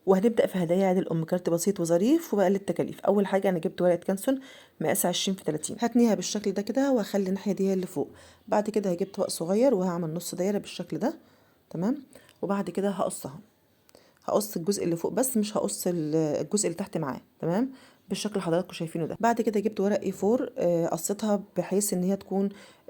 وهنبدأ في هدايا عيد الأم كارت بسيط وظريف وبقلل التكاليف. أول حاجة أنا جبت ورقة كانسون مقاس 20 في 30، هتنيها بالشكل ده كده وهخلي الناحية دي هي اللي فوق. بعد كده جبت ورق صغير وهعمل نص دايرة بالشكل ده، تمام. وبعد كده هقصها، هقص الجزء اللي فوق بس، مش هقص الجزء اللي تحت معاه، تمام، بالشكل اللي حضراتكم شايفينه ده. بعد كده جبت ورق A4، قصيتها بحيث ان هي تكون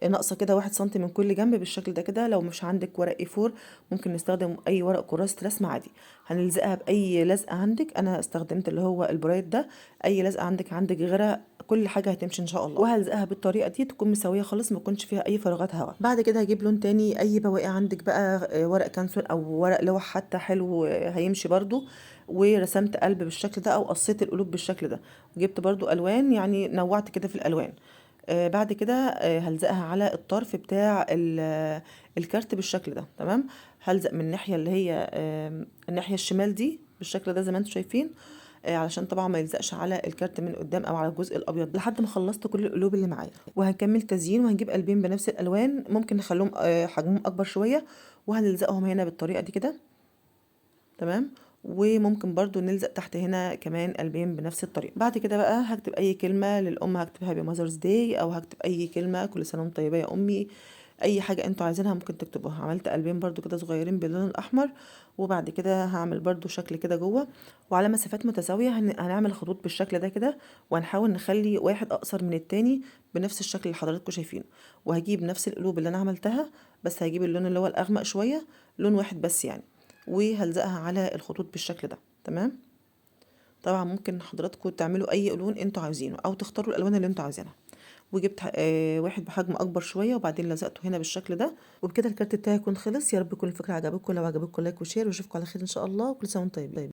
ناقصه كده 1 سنتي من كل جنب بالشكل ده كده. لو مش عندك ورق A4 ممكن نستخدم اي ورق كراسة رسم عادي. هنلزقها باي لزقه عندك، انا استخدمت اللي هو البرايت ده. اي لزقه عندك غيرها كل حاجه هتمشي ان شاء الله. وهلزقها بالطريقه دي تكون مساويه خالص، ما يكونش فيها اي فراغات هواء. بعد كده هجيب لون تاني، اي بواقي عندك بقى، ورق كانسون او ورق لوح حتى حلو، هيمشي برضو. ورسمت قلب بالشكل ده او قصيت القلوب بالشكل ده. وجبت برضو الوان، يعني نوعت كده في الالوان. بعد كده هلزقها على الطرف بتاع الكارت بالشكل ده، تمام. هلزق من الناحيه اللي هي الناحيه الشمال دي بالشكل ده زي ما انتم شايفين، علشان طبعا ما يلزقش على الكارت من قدام او على الجزء الابيض، لحد ما خلصت كل القلوب اللي معايا. وهنكمل تزيين، وهنجيب قلبين بنفس الالوان، ممكن نخليهم حجمهم اكبر شويه، وهنلزقهم هنا بالطريقه دي كده، تمام. وممكن برضو نلزق تحت هنا كمان قلبين بنفس الطريقه. بعد كده بقى هكتب اي كلمه للام، هكتبها بمذرز داي، او هكتب اي كلمه كل سنه وانت طيبه يا امي. اي حاجه انتوا عايزينها ممكن تكتبوها. عملت قلبين برضو كده صغيرين باللون الاحمر. وبعد كده هعمل برضو شكل كده جوه، وعلى مسافات متساويه هنعمل خطوط بالشكل ده كده، وهنحاول نخلي واحد اقصر من التاني بنفس الشكل اللي حضراتكم شايفينه. وهجيب نفس القلوب اللي انا عملتها، بس هجيب اللون اللي هو الاغمق شويه، لون واحد بس يعني. وهلزقها على الخطوط بالشكل ده، تمام. طبعا ممكن حضراتكم تعملوا اي لون انتوا عايزينه، او تختاروا الالوان اللي انتوا عايزينها. وجبت واحد بحجم اكبر شويه، وبعدين لزقته هنا بالشكل ده. وبكده الكارت بتاعي يكون خلص. يا رب يكون الفكره عجبتكم، لو عجبتكم لايك وشير، واشوفكم على خير ان شاء الله. وكل سنه وانتم طيبين.